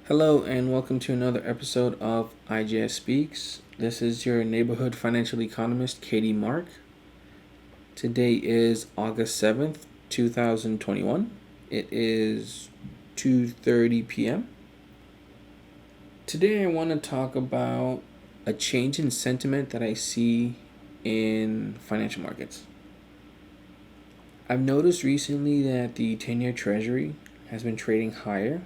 Hello and welcome to another episode of IJS Speaks. This is your neighborhood financial economist, Katie Mark. Today is August 7th, 2021. It is 2:30 p.m. Today I want to talk about a change in sentiment that I see in financial markets. I've noticed recently that the 10-year Treasury has been trading higher.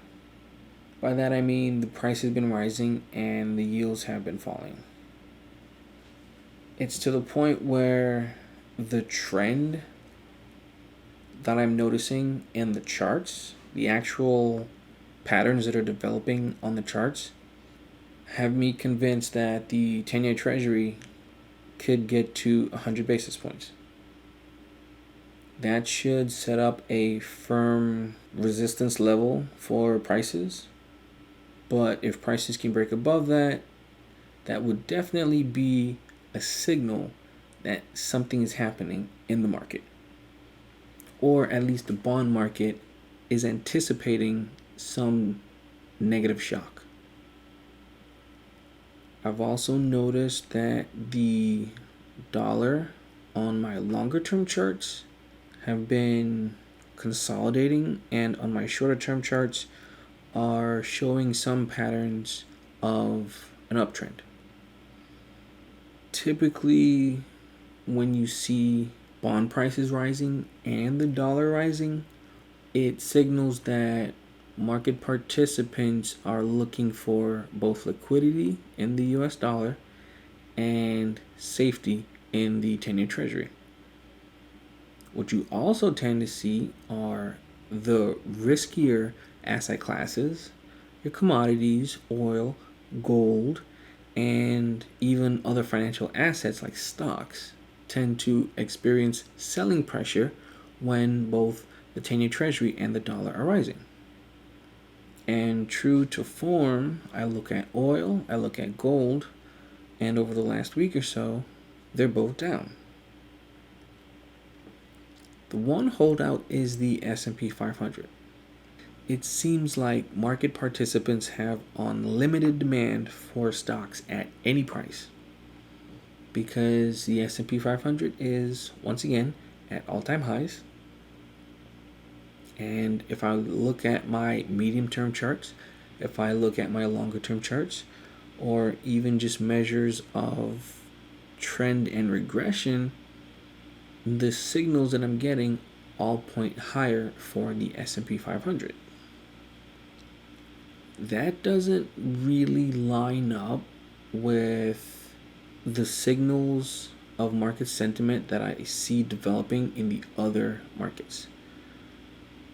By that I mean the price has been rising and the yields have been falling. It's to the point where the trend that I'm noticing in the charts, the actual patterns that are developing on the charts, have me convinced that the 10-year Treasury could get to 100 basis points. That should set up a firm resistance level for prices. But if prices can break above that, that would definitely be a signal that something is happening in the market. Or at least the bond market is anticipating some negative shock. I've also noticed that the dollar on my longer term charts have been consolidating, and on my shorter term charts are showing some patterns of an uptrend. Typically, when you see bond prices rising and the dollar rising, it signals that market participants are looking for both liquidity in the US dollar and safety in the 10-year Treasury. What you also tend to see are the riskier asset classes, your commodities, oil, gold, and even other financial assets like stocks tend to experience selling pressure when both the 10-year Treasury and the dollar are rising. And true to form, I look at oil, I look at gold, and over the last week or so, they're both down. The one holdout is the S&P 500. It seems like market participants have unlimited demand for stocks at any price because the S&P 500 is once again at all-time highs. And if I look at my medium-term charts, if I look at my longer-term charts, or even just measures of trend and regression, the signals that I'm getting all point higher for the S&P 500. That doesn't really line up with the signals of market sentiment that I see developing in the other markets.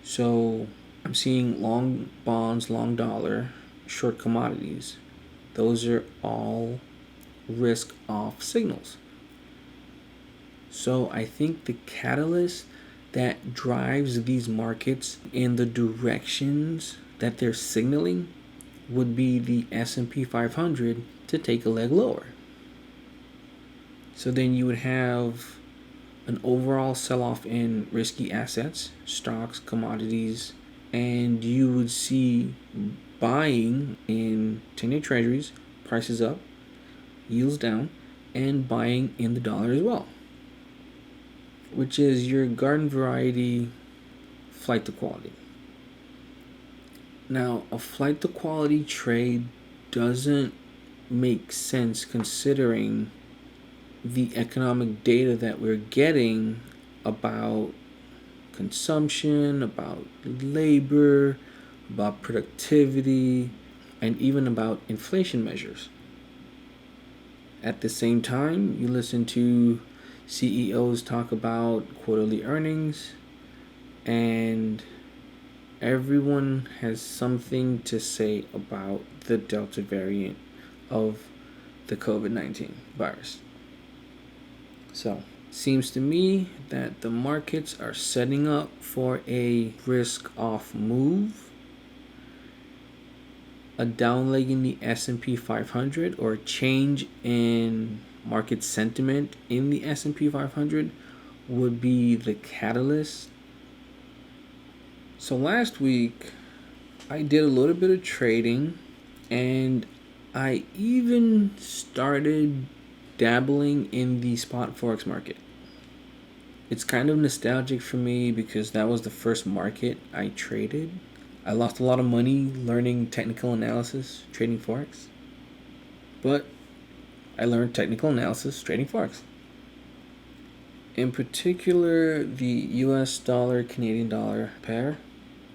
So I'm seeing long bonds, long dollar, short commodities. Those are all risk off signals. So I think the catalyst that drives these markets in the directions that they're signaling would be the S&P 500 to take a leg lower. So then you would have an overall sell-off in risky assets, stocks, commodities, and you would see buying in 10-year Treasuries, prices up, yields down, and buying in the dollar as well, which is your garden variety flight to quality. Now, a flight to quality trade doesn't make sense considering the economic data that we're getting about consumption, about labor, about productivity, and even about inflation measures. At the same time, you listen to CEOs talk about quarterly earnings, and everyone has something to say about the Delta variant of the COVID-19 virus. So, seems to me that the markets are setting up for a risk-off move, a down leg in the S&P 500, or a change in market sentiment in the S&P 500 would be the catalyst. So last week, I did a little bit of trading, and I even started dabbling in the spot forex market. It's kind of nostalgic for me because that was the first market I traded. I lost a lot of money learning technical analysis trading forex, but I learned technical analysis trading forex. In particular, the US dollar Canadian dollar pair,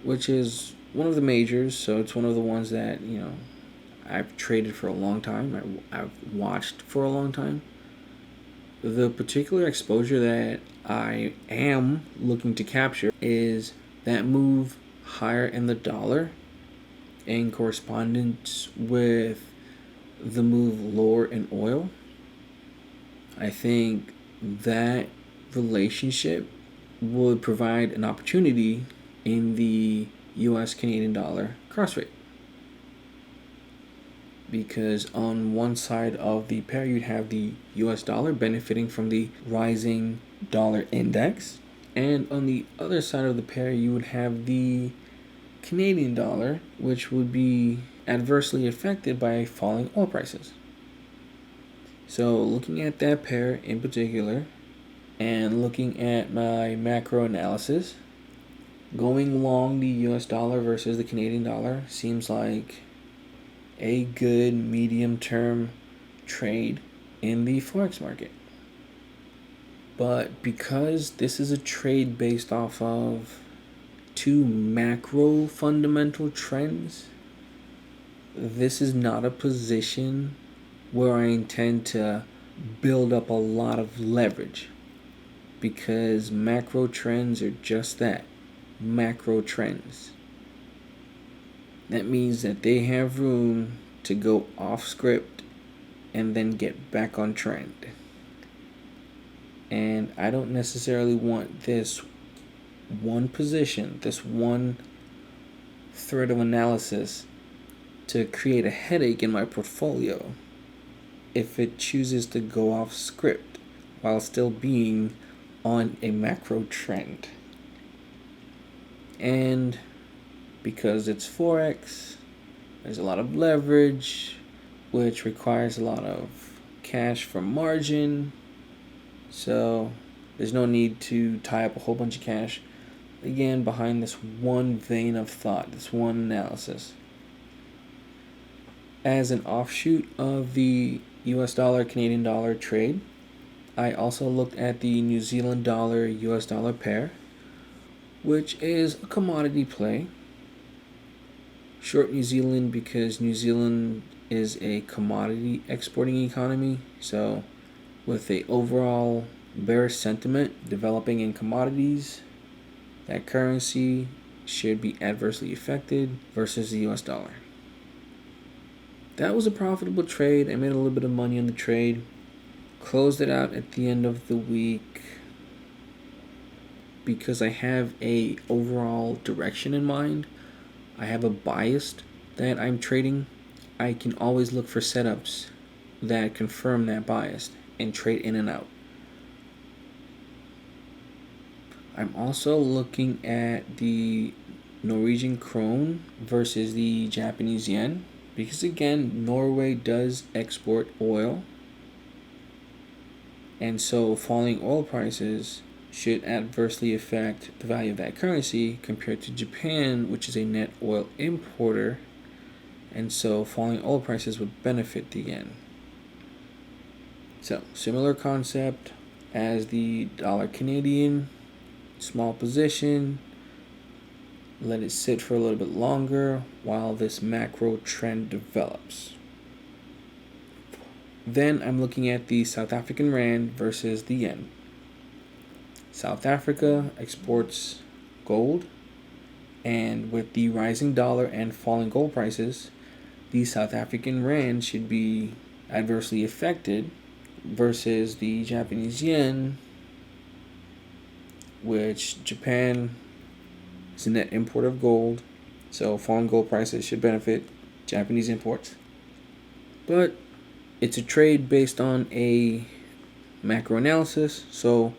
which is one of the majors, so it's one of the ones that, I've traded for a long time. I've watched for a long time. The particular exposure that I am looking to capture is that move higher in the dollar in correspondence with the move lower in oil. I think that relationship would provide an opportunity in the US Canadian dollar cross rate. Because on one side of the pair, you'd have the US dollar benefiting from the rising dollar index, and on the other side of the pair, you would have the Canadian dollar, which would be adversely affected by falling oil prices. So, looking at that pair in particular, and looking at my macro analysis, going long the US dollar versus the Canadian dollar seems like a good medium term trade in the forex market. But because this is a trade based off of two macro fundamental trends, this is not a position where I intend to build up a lot of leverage, because macro trends are just that, macro trends. That means that they have room to go off script and then get back on trend. And I don't necessarily want this one position, this one thread of analysis to create a headache in my portfolio if it chooses to go off script while still being on a macro trend. And because it's forex, there's a lot of leverage, which requires a lot of cash for margin. So there's no need to tie up a whole bunch of cash, again, behind this one vein of thought, this one analysis. As an offshoot of the US dollar Canadian dollar trade, I also looked at the New Zealand dollar US dollar pair, which is a commodity play. Short New Zealand because New Zealand is a commodity exporting economy, so with the overall bearish sentiment developing in commodities, that currency should be adversely affected versus the US dollar. That was a profitable trade. I made a little bit of money on the trade. Closed it out at the end of the week because I have a overall direction in mind. I have a bias that I'm trading. I can always look for setups that confirm that bias and trade in and out. I'm also looking at the Norwegian krone versus the Japanese yen, because again, Norway does export oil, and so falling oil prices should adversely affect the value of that currency compared to Japan, which is a net oil importer, and so falling oil prices would benefit the yen. So, similar concept as the dollar Canadian, small position, let it sit for a little bit longer while this macro trend develops. Then I'm looking at the South African rand versus the yen. South Africa exports gold, and with the rising dollar and falling gold prices, the South African rand should be adversely affected versus the Japanese yen, which Japan is a net importer of gold, so falling gold prices should benefit Japanese imports. But it's a trade based on a macro analysis, so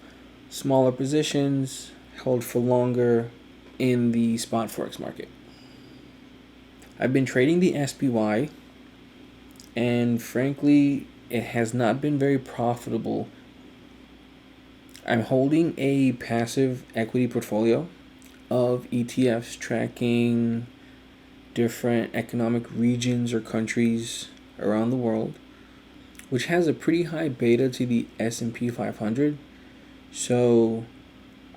smaller positions held for longer in the spot forex market. I've been trading the SPY, and frankly, it has not been very profitable. I'm holding a passive equity portfolio of ETFs tracking different economic regions or countries around the world, which has a pretty high beta to the S&P 500. So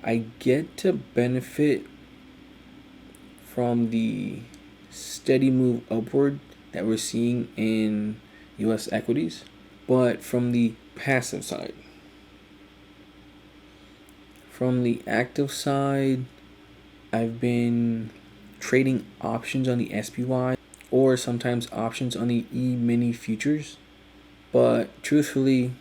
I get to benefit from the steady move upward that we're seeing in US equities, but from the passive side. From the active side, I've been trading options on the SPY or sometimes options on the E-mini futures, but truthfully,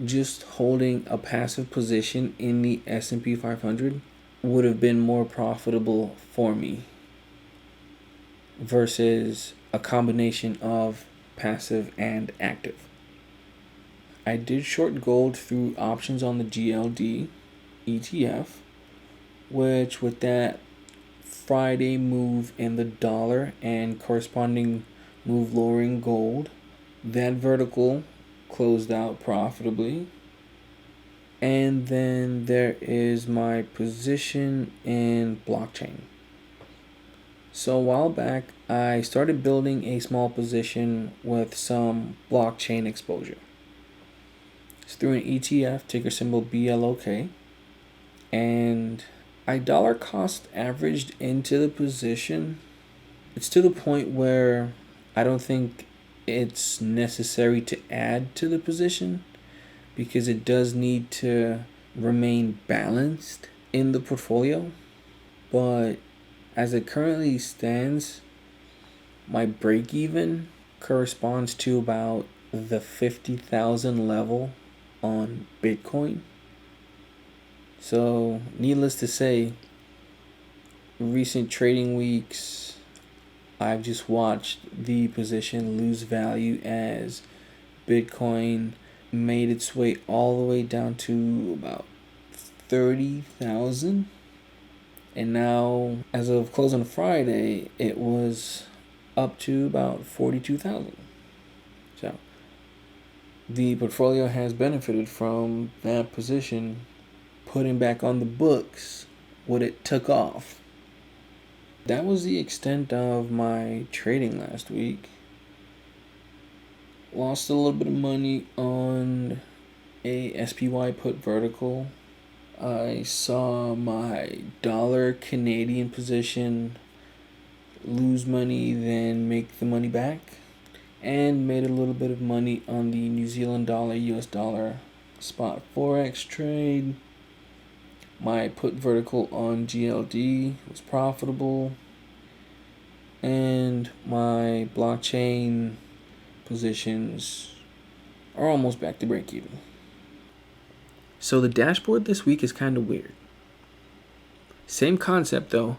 just holding a passive position in the S&P 500 would have been more profitable for me versus a combination of passive and active. I did short gold through options on the GLD ETF, which with that Friday move in the dollar and corresponding move lower in gold, that vertical closed out profitably. And then there is my position in blockchain. So a while back, I started building a small position with some blockchain exposure. It's through an ETF, ticker symbol BLOK, and I dollar cost averaged into the position. It's to the point where I don't think it's necessary to add to the position because it does need to remain balanced in the portfolio. But as it currently stands, my break even corresponds to about the 50,000 level on Bitcoin. So, needless to say, recent trading weeks, I've just watched the position lose value as Bitcoin made its way all the way down to about 30,000. And now, as of close on Friday, it was up to about 42,000. So, the portfolio has benefited from that position putting back on the books what it took off. That was the extent of my trading last week. Lost a little bit of money on a SPY put vertical. I saw my dollar Canadian position lose money, then make the money back, and made a little bit of money on the New Zealand dollar, US dollar spot forex trade. My put vertical on GLD was profitable, and my blockchain positions are almost back to break even. So the dashboard this week is kind of weird. Same concept though.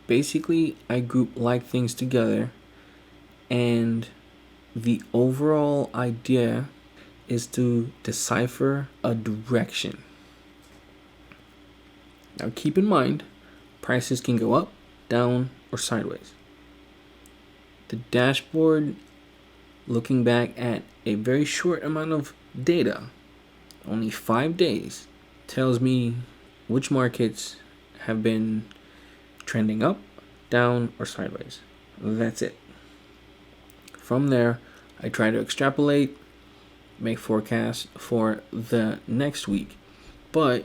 Basically, I group like things together, and the overall idea is to decipher a direction. Now keep in mind, prices can go up, down, or sideways. The dashboard, looking back at a very short amount of data, only 5 days, tells me which markets have been trending up, down, or sideways. That's it. From there, I try to extrapolate, make forecasts for the next week. But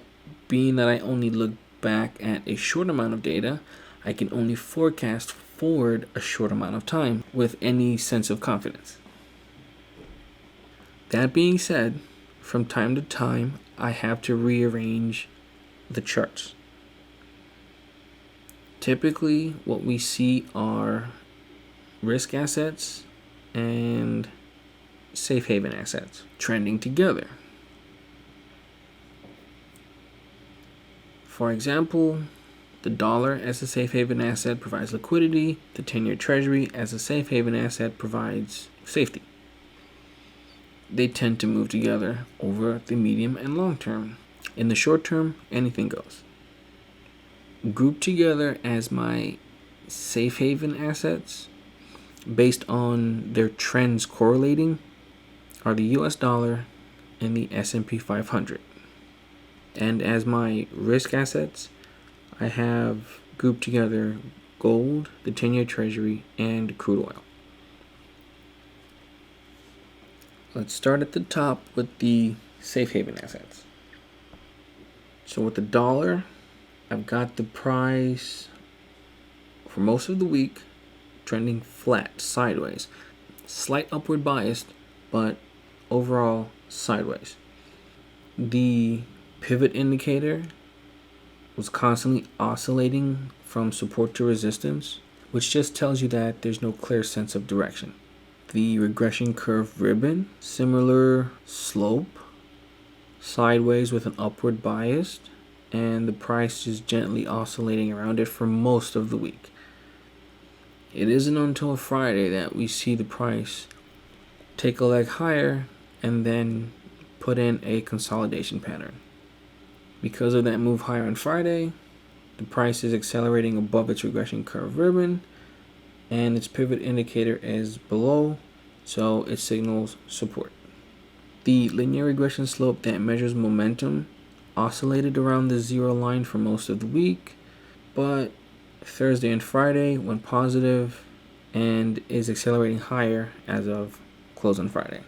being that I only look back at a short amount of data, I can only forecast forward a short amount of time with any sense of confidence. That being said, from time to time, I have to rearrange the charts. Typically, what we see are risk assets and safe haven assets trending together. For example, the dollar as a safe haven asset provides liquidity. The 10-year treasury as a safe haven asset provides safety. They tend to move together over the medium and long term. In the short term, anything goes. Grouped together as my safe haven assets, based on their trends correlating, are the US dollar and the S&P 500. And as my risk assets, I have grouped together gold, the 10-year treasury, and crude oil. Let's start at the top with the safe haven assets. So with the dollar, I've got the price for most of the week trending flat, sideways. Slight upward bias, but overall sideways. The pivot indicator was constantly oscillating from support to resistance, which just tells you that there's no clear sense of direction. The regression curve ribbon, similar slope, sideways with an upward bias, and the price is gently oscillating around it for most of the week. It isn't until Friday that we see the price take a leg higher and then put in a consolidation pattern. Because of that move higher on Friday, the price is accelerating above its regression curve ribbon, and its pivot indicator is below, so it signals support. The linear regression slope that measures momentum oscillated around the zero line for most of the week, but Thursday and Friday went positive and is accelerating higher as of close on Friday.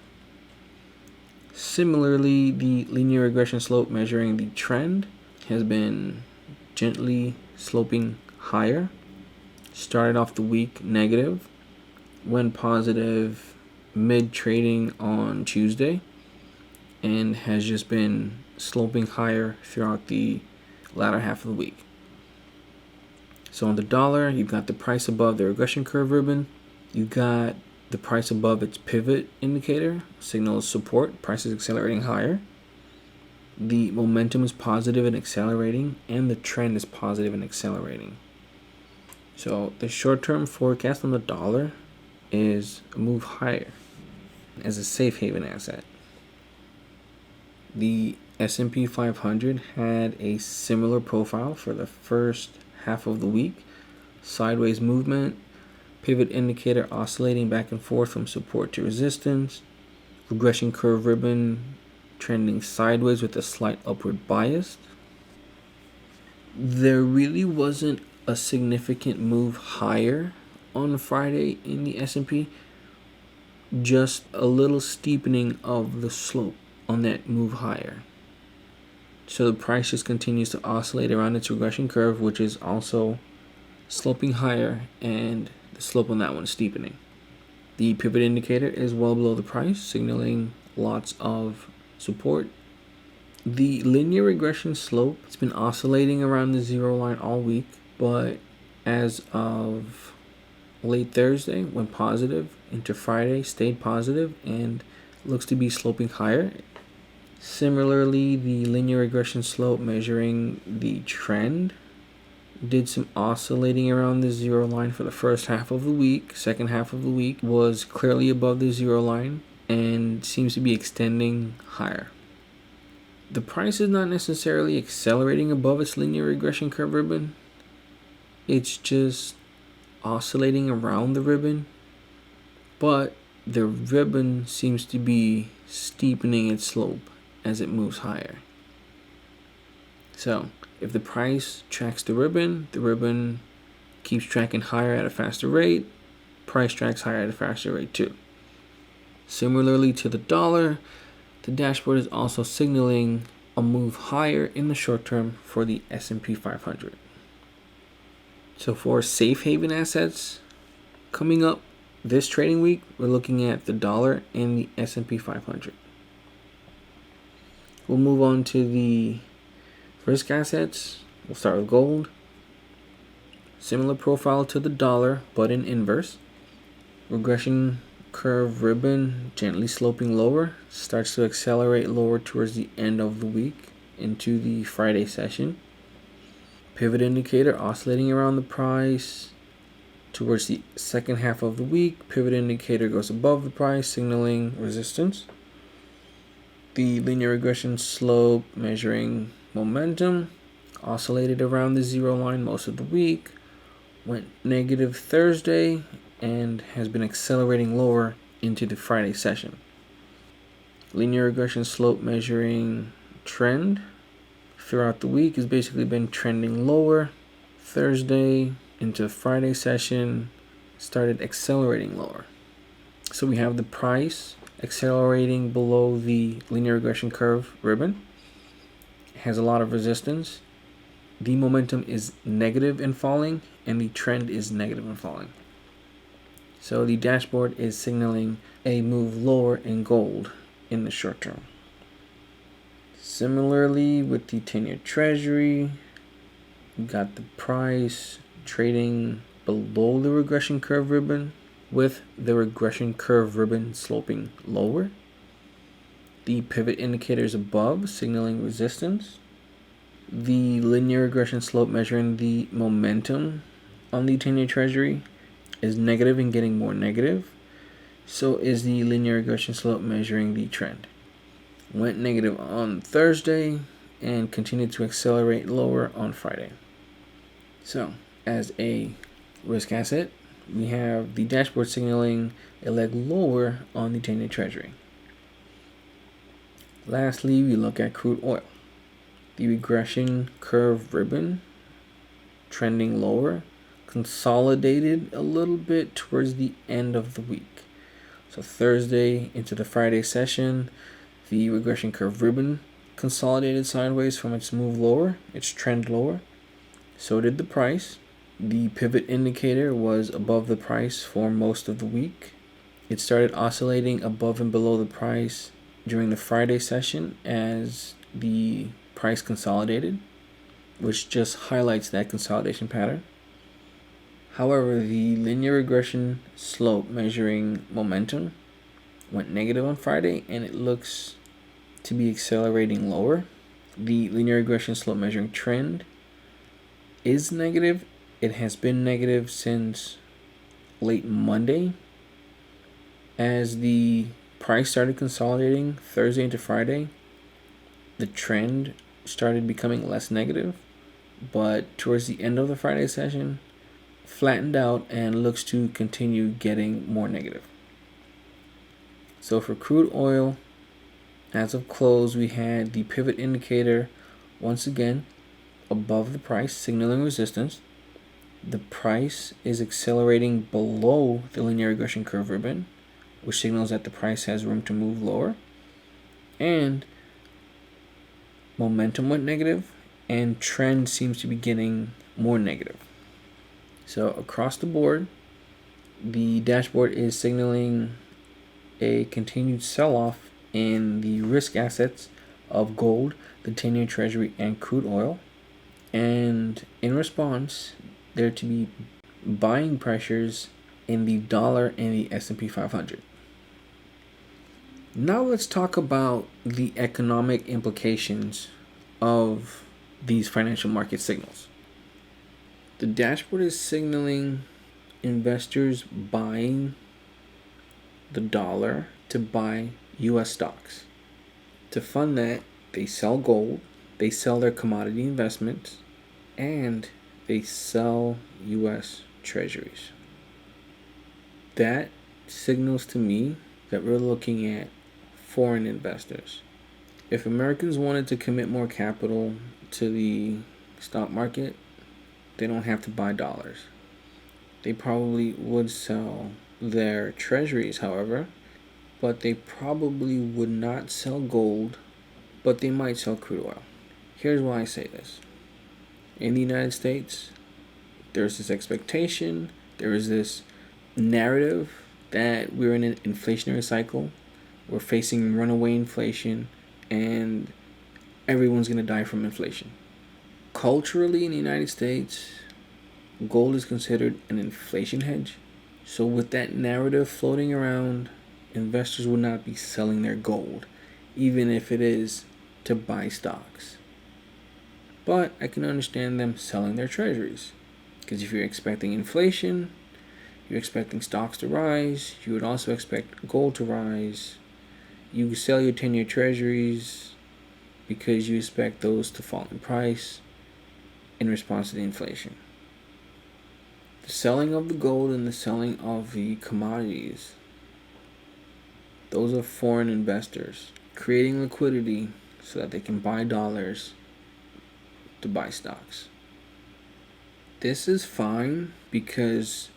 Similarly, the linear regression slope measuring the trend has been gently sloping higher. Started off the week negative, went positive mid-trading on Tuesday, and has just been sloping higher throughout the latter half of the week. So on the dollar, you've got the price above the regression curve ribbon. You've got the price above its pivot indicator, signals support, price is accelerating higher. The momentum is positive and accelerating, and the trend is positive and accelerating. So the short-term forecast on the dollar is a move higher as a safe haven asset. The S&P 500 had a similar profile for the first half of the week. Sideways movement, pivot indicator oscillating back and forth from support to resistance, regression curve ribbon trending sideways with a slight upward bias. There really wasn't a significant move higher on Friday in the S&P, just a little steepening of the slope on that move higher. So the price just continues to oscillate around its regression curve, which is also sloping higher, and the slope on that one is steepening. The pivot indicator is well below the price, signaling lots of support. The linear regression slope has been oscillating around the zero line all week, but as of late Thursday went positive, into Friday stayed positive, and looks to be sloping higher. Similarly, the linear regression slope measuring the trend did some oscillating around the zero line for the first half of the week. Second half of the week was clearly above the zero line and seems to be extending higher. The price is not necessarily accelerating above its linear regression curve ribbon. It's just oscillating around the ribbon, but the ribbon seems to be steepening its slope as it moves higher. So if the price tracks the ribbon keeps tracking higher at a faster rate, price tracks higher at a faster rate too. Similarly to the dollar, the dashboard is also signaling a move higher in the short term for the S&P 500. So for safe haven assets, coming up this trading week, we're looking at the dollar and the S&P 500. We'll move on to the risk assets. We'll start with gold. Similar profile to the dollar, but in inverse. Regression curve ribbon gently sloping lower, starts to accelerate lower towards the end of the week into the Friday session. Pivot indicator oscillating around the price towards the second half of the week. Pivot indicator goes above the price, signaling resistance. The linear regression slope measuring momentum oscillated around the zero line most of the week. went negative Thursday and has been accelerating lower into the Friday session. Linear regression slope measuring trend throughout the week has basically been trending lower. Thursday into Friday session started accelerating lower. So we have the price accelerating below the linear regression curve ribbon. It has a lot of resistance. The momentum is negative and falling, and the trend is negative and falling. So the dashboard is signaling a move lower in gold in the short term. Similarly, with the 10-year treasury, we got the price trading below the regression curve ribbon, with the regression curve ribbon sloping lower. The pivot indicators above signaling resistance. The linear regression slope measuring the momentum on the 10-year treasury is negative and getting more negative. So is the linear regression slope measuring the trend. Went negative on Thursday and continued to accelerate lower on Friday. So as a risk asset, we have the dashboard signaling a leg lower on the 10-year treasury. Lastly, we look at crude oil. The regression curve ribbon trending lower consolidated a little bit towards the end of the week. So Thursday into the Friday session, the regression curve ribbon consolidated sideways from its move lower, its trend lower. So did the price. The pivot indicator was above the price for most of the week. It started oscillating above and below the price during the Friday session as the price consolidated, which just highlights that consolidation pattern. However, the linear regression slope measuring momentum went negative on Friday, and it looks to be accelerating lower. The linear regression slope measuring trend is negative. It has been negative since late Monday. As the price started consolidating Thursday into Friday, the trend started becoming less negative, but towards the end of the Friday session, flattened out and looks to continue getting more negative. So for crude oil, as of close, we had the pivot indicator once again above the price, signaling resistance. The price is accelerating below the linear regression curve ribbon, which signals that the price has room to move lower. And momentum went negative, and trend seems to be getting more negative. So across the board, the dashboard is signaling a continued sell-off in the risk assets of gold, the 10-year treasury, and crude oil. And in response, there to be buying pressures in the dollar and the S&P 500. Now let's talk about the economic implications of these financial market signals. The dashboard is signaling investors buying the dollar to buy US stocks. To fund that, they sell gold, they sell their commodity investments, and they sell US treasuries. That signals to me that we're looking at foreign investors. If Americans wanted to commit more capital to the stock market, they don't have to buy dollars. They probably would sell their treasuries, however, but they probably would not sell gold, but they might sell crude oil. Here's why I say this. In the United States, there's this expectation, there is this narrative that we're in an inflationary cycle. We're facing runaway inflation, and everyone's going to die from inflation. Culturally, in the United States, gold is considered an inflation hedge. So with that narrative floating around, investors would not be selling their gold, even if it is to buy stocks. But I can understand them selling their treasuries, because if you're expecting inflation, you're expecting stocks to rise, you would also expect gold to rise. You sell your 10-year treasuries because you expect those to fall in price in response to the inflation. The selling of the gold and the selling of the commodities, those are foreign investors creating liquidity so that they can buy dollars to buy stocks. This is fine because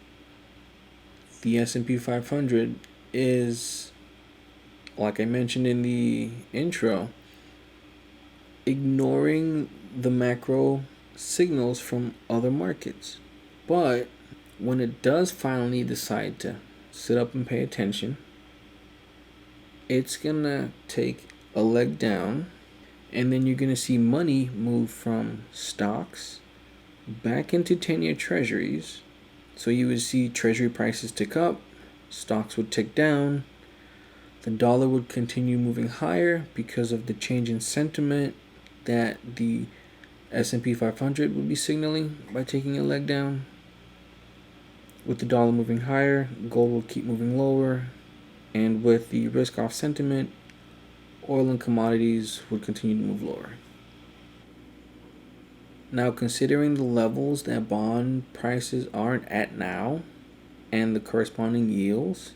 the S&P 500 is, like I mentioned in the intro, ignoring the macro signals from other markets. But when it does finally decide to sit up and pay attention, it's gonna take a leg down, and then you're gonna see money move from stocks back into 10-year treasuries. So you would see treasury prices tick up, stocks would tick down, the dollar would continue moving higher because of the change in sentiment that the S&P 500 would be signaling by taking a leg down. With the dollar moving higher, gold will keep moving lower, and with the risk-off sentiment, oil and commodities would continue to move lower. Now, considering the levels that bond prices aren't at now and the corresponding yields,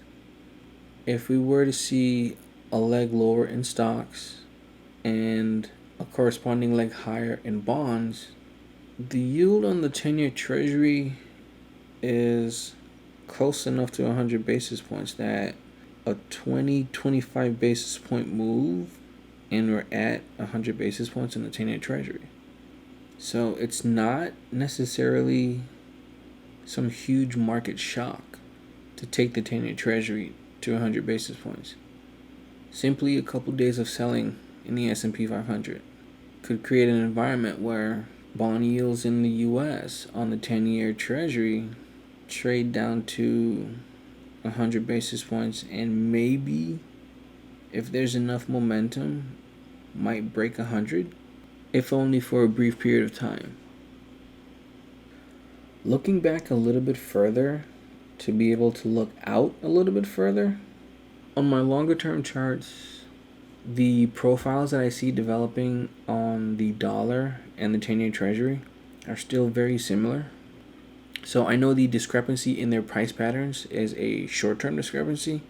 if we were to see a leg lower in stocks and a corresponding leg higher in bonds, the yield on the 10-year treasury is close enough to 100 basis points that a 20-25 basis point move and we're at 100 basis points in the 10-year treasury. So it's not necessarily some huge market shock to take the 10-year treasury to 100 basis points. Simply a couple days of selling in the S&P 500 could create an environment where bond yields in the US on the 10-year treasury trade down to 100 basis points, and maybe, if there's enough momentum, might break 100, if only for a brief period of time. Looking back a little bit further, to be able to look out a little bit further, on my longer term charts, the profiles that I see developing on the dollar and the 10-year treasury are still very similar. So I know the discrepancy in their price patterns is a short-term discrepancy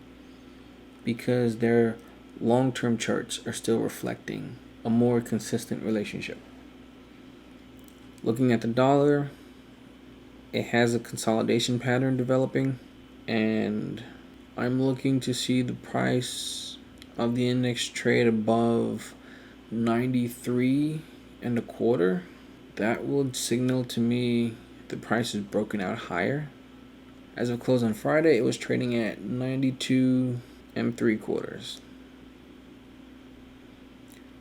because their long-term charts are still reflecting a more consistent relationship. Looking at the dollar, it has a consolidation pattern developing, and I'm looking to see the price of the index trade above 93.25. That would signal to me the price is broken out higher. As of close on Friday, it was trading at 92.75.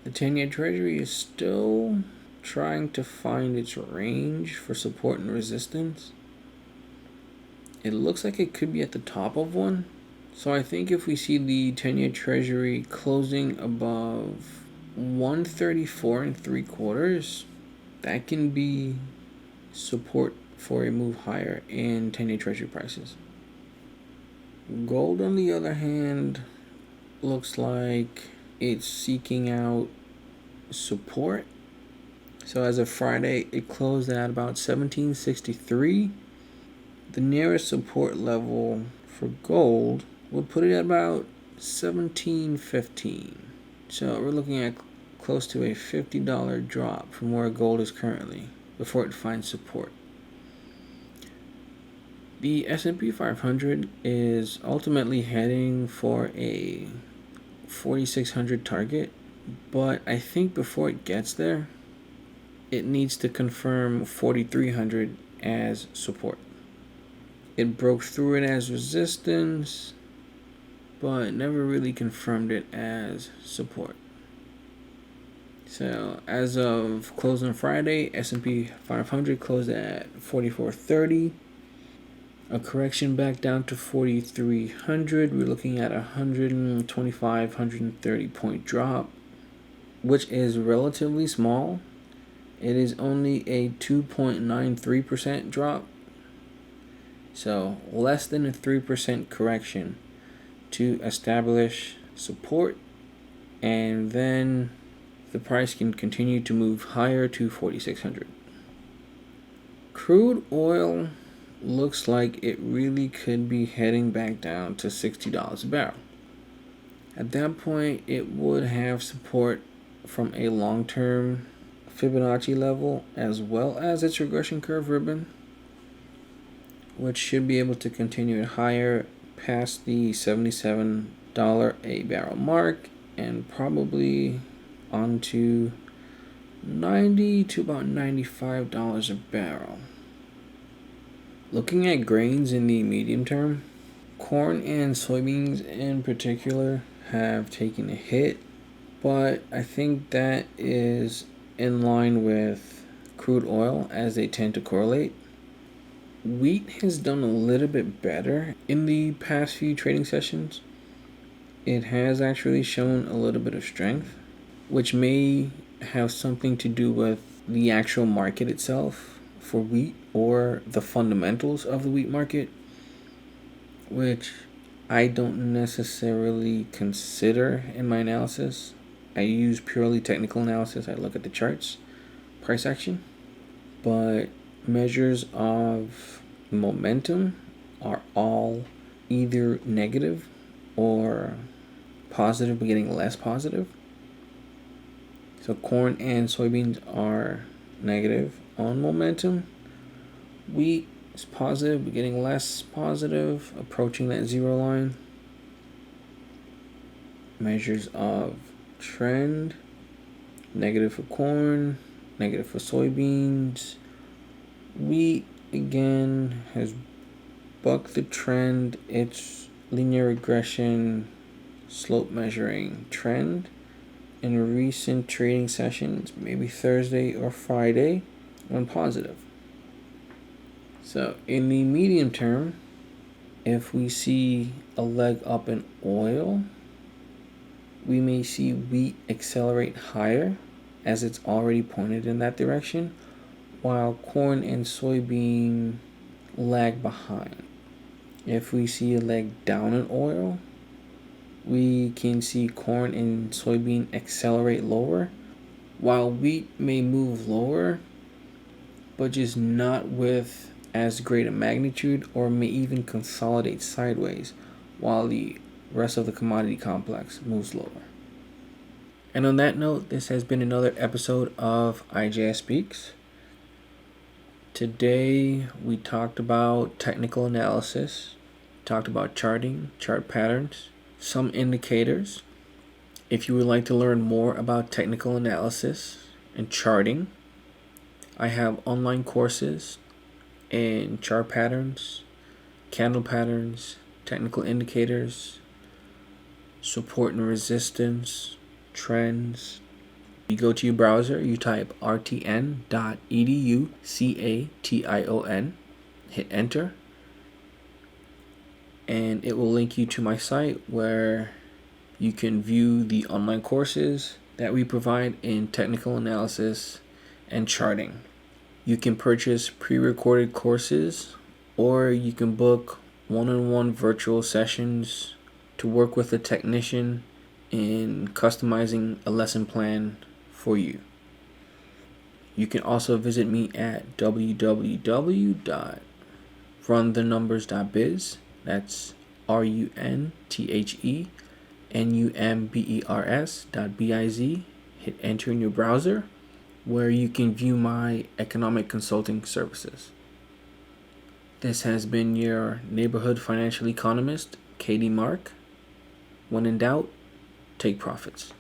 The 10-year treasury is still trying to find its range for support and resistance. It looks like it could be at the top of one. So I think if we see the 10-year treasury closing above 134.75, that can be support for a move higher in 10-year treasury prices. Gold, on the other hand, looks like it's seeking out support. So as of Friday, it closed at about 1763. The nearest support level for gold would put it at about 1715. So we're looking at close to a $50 drop from where gold is currently before it finds support. The S&P 500 is ultimately heading for a 4,600 target, but I think before it gets there, it needs to confirm 4,300 as support. It broke through it as resistance, but never really confirmed it as support. So as of close on Friday, S&P 500 closed at 4430. A correction back down to 4300. We're looking at 125, 130 point drop, which is relatively small. It is only a 2.93% drop. So less than a 3% correction to establish support, and then the price can continue to move higher to 4,600. Crude oil looks like it really could be heading back down to $60 a barrel. At that point, it would have support from a long-term Fibonacci level as well as its regression curve ribbon, which should be able to continue it higher past the $77 a barrel mark and probably onto $90 to about $95 a barrel. Looking at grains in the medium term, corn and soybeans in particular have taken a hit, but I think that is in line with crude oil as they tend to correlate. Wheat has done a little bit better in the past few trading sessions. It has actually shown a little bit of strength, which may have something to do with the actual market itself for wheat or the fundamentals of the wheat market, which I don't necessarily consider in my analysis. I use purely technical analysis. I look at the charts, price action, but measures of momentum are all either negative or positive but getting less positive. So corn and soybeans are negative on momentum. Wheat is positive but getting less positive, approaching that zero line. Measures of trend, negative for corn, negative for soybeans. Wheat again has bucked the trend. Its linear regression slope measuring trend in recent trading sessions, maybe Thursday or Friday, went positive. So in the medium term, if we see a leg up in oil, we may see wheat accelerate higher as it's already pointed in that direction, while corn and soybean lag behind. If we see a leg down in oil, we can see corn and soybean accelerate lower, while wheat may move lower, but just not with as great a magnitude, or may even consolidate sideways, while the rest of the commodity complex moves lower. And on that note, this has been another episode of IJS Speaks. Today we talked about technical analysis, talked about charting, chart patterns, some indicators. If you would like to learn more about technical analysis and charting, I have online courses in chart patterns, candle patterns, technical indicators, support and resistance, trends. You go to your browser, you type rtn.edu, CATION, hit enter, and it will link you to my site where you can view the online courses that we provide in technical analysis and charting. You can purchase pre-recorded courses, or you can book one-on-one virtual sessions to work with a technician in customizing a lesson plan for you. You can also visit me at www.runthenumbers.biz. That's RUNTHENUMBERS.biz. Hit enter in your browser, where you can view my economic consulting services. This has been your neighborhood financial economist, Katie Mark. When in doubt, take profits.